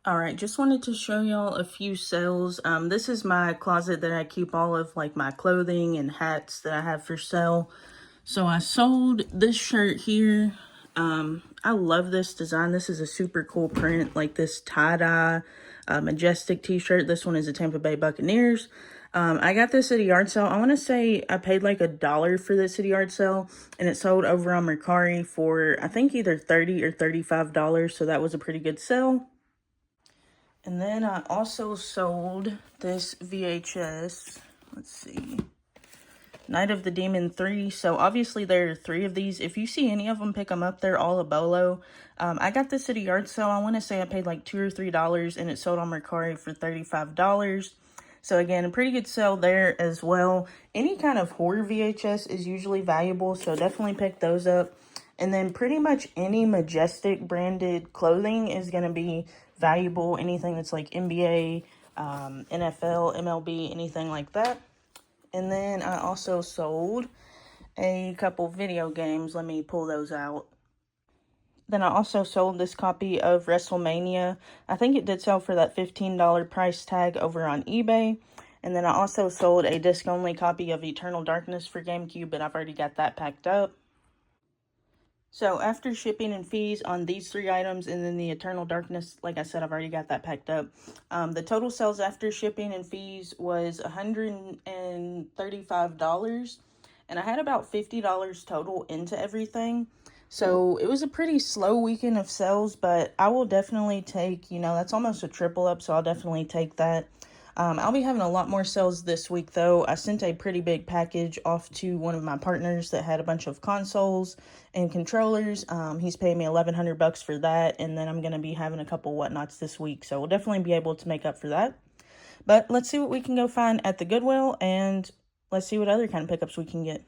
All right, just wanted to show y'all a few sales. This is my closet that I keep all of like my clothing and hats that I have for sale. So I sold this shirt here. I love this design. This is a super cool print, like this tie-dye majestic t-shirt. This one is a Tampa Bay Buccaneers. I got this at a yard sale. I want to say I paid like $1 for this at a yard sale, and it sold over on Mercari for I think either $30 or $35. So that was a pretty good sale. And then I also sold this VHS. Let's see. Night of the Demon 3. So obviously there are 3 of these. If you see any of them, pick them up. They're all a bolo. I got this at a yard sale. I want to say I paid like $2 or $3, and it sold on Mercari for $35. So again, a pretty good sale there as well. Any kind of horror VHS is usually valuable, so definitely pick those up. And then pretty much any Majestic branded clothing is going to be valuable. Anything that's like NBA, NFL, MLB, anything like that. And then I also sold a couple video games. Let me pull those out. Then I also sold this copy of WrestleMania. I think it did sell for that $15 price tag over on eBay. And then I also sold a disc-only copy of Eternal Darkness for GameCube, but I've already got that packed up. So after shipping and fees on these 3 items and then the Eternal Darkness, like I said, I've already got that packed up. The total sales after shipping and fees was $135. And I had about $50 total into everything. So it was a pretty slow weekend of sales, but I will definitely take, that's almost a triple up. So I'll definitely take that. I'll be having a lot more sales this week, though. I sent a pretty big package off to one of my partners that had a bunch of consoles and controllers. He's paying me $1,100 for that, and then I'm going to be having a couple whatnots this week, so we'll definitely be able to make up for that. But let's see what we can go find at the Goodwill, and let's see what other kind of pickups we can get.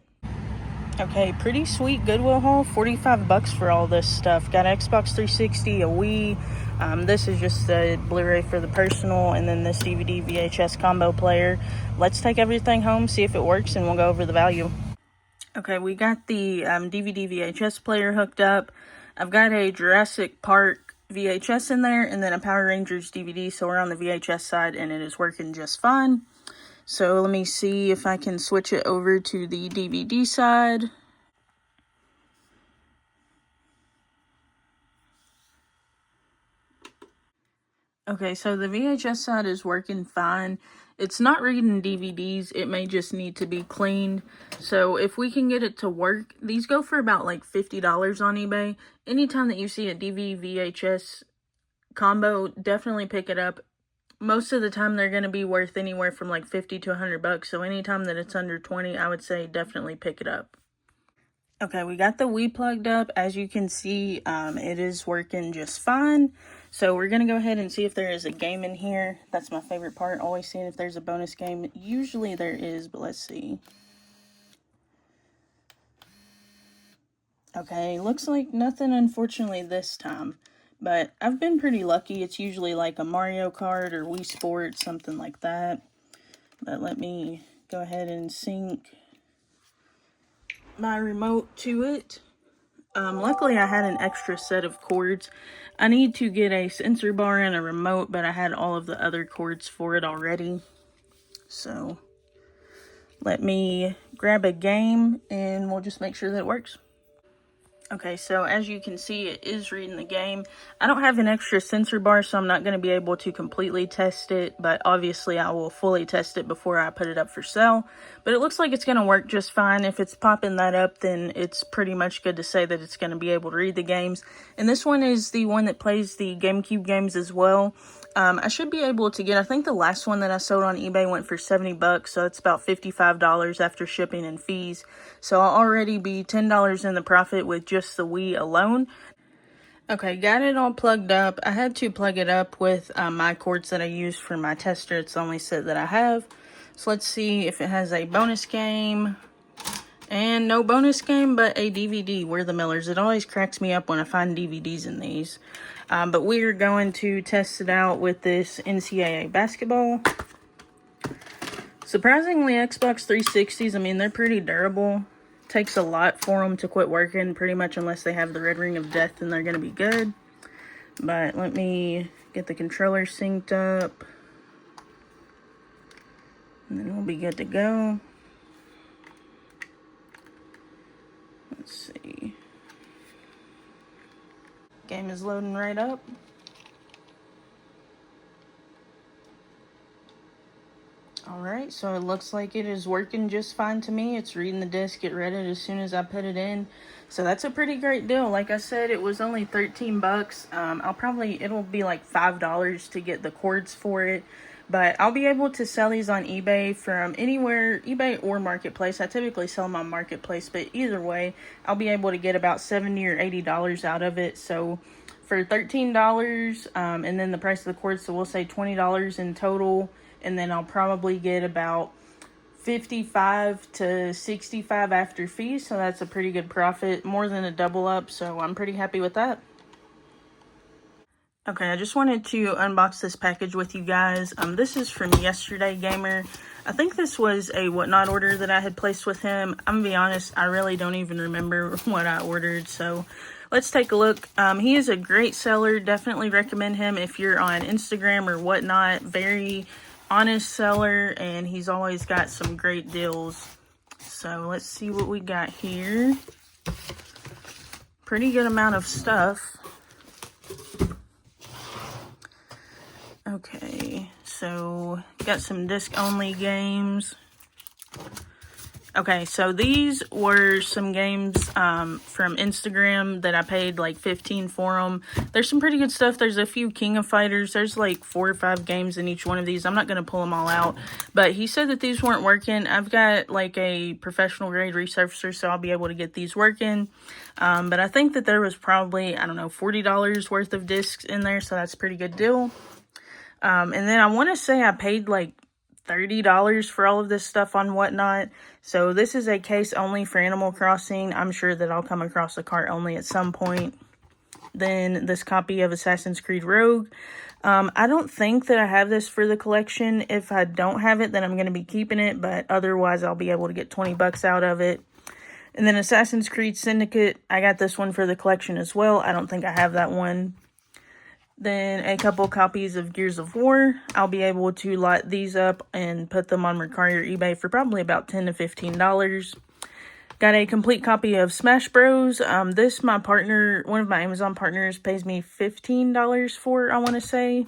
Okay, pretty sweet Goodwill haul. $45 for all this stuff. Got an Xbox 360, a Wii. This is just a Blu-ray for the personal, and then this DVD VHS combo player. Let's take everything home, see if it works, and we'll go over the value. Okay, we got the DVD VHS player hooked up. I've got a Jurassic Park VHS in there, and then a Power Rangers DVD, so we're on the VHS side, and it is working just fine. So let me see if I can switch it over to the DVD side. Okay, so the VHS side is working fine. It's not reading DVDs. It may just need to be cleaned. So if we can get it to work, these go for about like $50 on eBay. Anytime that you see a DVD VHS combo, definitely pick it up. Most of the time they're going to be worth anywhere from like $50 to $100. So anytime that it's under 20, I would say definitely pick it up. Okay, we got the Wii plugged up. As you can see, it is working just fine. So we're going to go ahead and see if there is a game in here. That's my favorite part, always seeing if there's a bonus game. Usually there is, but let's see. Okay, looks like nothing, unfortunately, this time. But I've been pretty lucky. It's usually like a Mario Kart or Wii Sports, something like that. But let me go ahead and sync my remote to it. Luckily I had an extra set of cords. I need to get a sensor bar and a remote, but I had all of the other cords for it already. So let me grab a game and we'll just make sure that it works. Okay, so as you can see, it is reading the game. I don't have an extra sensor bar, so I'm not going to be able to completely test it, but obviously I will fully test it before I put it up for sale. But it looks like it's going to work just fine. If it's popping that up, then it's pretty much good to say that it's going to be able to read the games. And this one is the one that plays the GameCube games as well. I should be able to get, I think the last one that I sold on eBay went for $70, so it's about $55 after shipping and fees. So I'll already be $10 in the profit with just the Wii alone. Okay, got it all plugged up. I had to plug it up with my cords that I use for my tester. It's the only set that I have. So let's see if it has a bonus game. And no bonus game, but a DVD. We're the Millers. It always cracks me up when I find DVDs in these. But we are going to test it out with this NCAA basketball. Surprisingly, Xbox 360s, I mean, they're pretty durable. Takes a lot for them to quit working, pretty much unless they have the red ring of death, and they're going to be good. But let me Get the controller synced up. And then we'll be good to go. Let's see. Game is loading right up. Alright, so it looks like it is working just fine to me. It's reading the disc, it read it as soon as I put it in. So that's a pretty great deal. Like I said, it was only 13 bucks. It'll be like $5 to get the cords for it. But I'll be able to sell these on eBay from anywhere, eBay or Marketplace. I typically sell them on Marketplace, but either way, I'll be able to get about $70 or $80 out of it. So for $13, and then the price of the cords, so we'll say $20 in total. And then I'll probably get about 55 to 65 after fees. So that's a pretty good profit, more than a double up. So I'm pretty happy with that. Okay, I just wanted to unbox this package with you guys. This is from Yesterday Gamer. I think this was a Whatnot order that I had placed with him. I'm gonna be honest, I really don't even remember what I ordered. So let's take a look. He is a great seller. Definitely recommend him if you're on Instagram or Whatnot. Very honest seller, and he's always got some great deals. So let's see what we got here. Pretty good amount of stuff. Okay, so got some disc-only games. Okay, so these were some games from Instagram that I paid like $15 for them. There's some pretty good stuff. There's a few King of Fighters. There's like 4 or 5 games in each one of these. I'm not going to pull them all out, but he said that these weren't working. I've got like a professional grade resurfacer, so I'll be able to get these working. But I think that there was probably, I don't know, $40 worth of discs in there, so that's a pretty good deal. And then I want to say I paid like $30 for all of this stuff on Whatnot. So this is a case only for Animal Crossing. I'm sure that I'll come across a cart only at some point. Then this copy of Assassin's Creed Rogue. I don't think that I have this for the collection. If I don't have it, then I'm going to be keeping it. But otherwise, I'll be able to get 20 bucks out of it. And then Assassin's Creed Syndicate. I got this one for the collection as well. I don't think I have that one. Then a couple copies of Gears of War. I'll be able to light these up and put them on Mercari or eBay for probably about $10 to $15. Got a complete copy of Smash Bros. This, my partner, one of my Amazon partners, pays me $15 for, I want to say.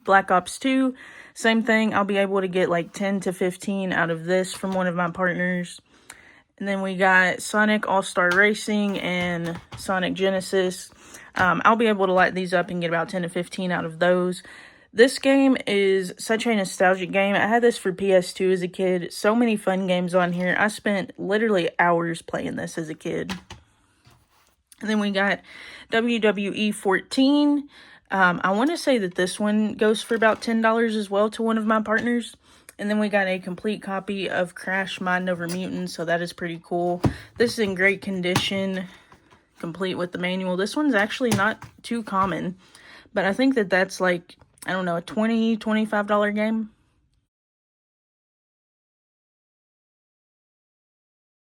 Black Ops 2, same thing. I'll be able to get like 10 to 15 out of this from one of my partners. And then we got Sonic All-Star Racing and Sonic Genesis. I'll be able to light these up and get about 10 to 15 out of those. This game is such a nostalgic game. I had this for PS2 as a kid. So many fun games on here. I spent literally hours playing this as a kid. And then we got WWE 14. I want to say that this one goes for about $10 as well to one of my partners. And then we got a complete copy of Crash Mind Over Mutants, so that is pretty cool. This is in great condition, complete with the manual. This one's actually not too common, but I think that that's like, I don't know, a $20, $25 game.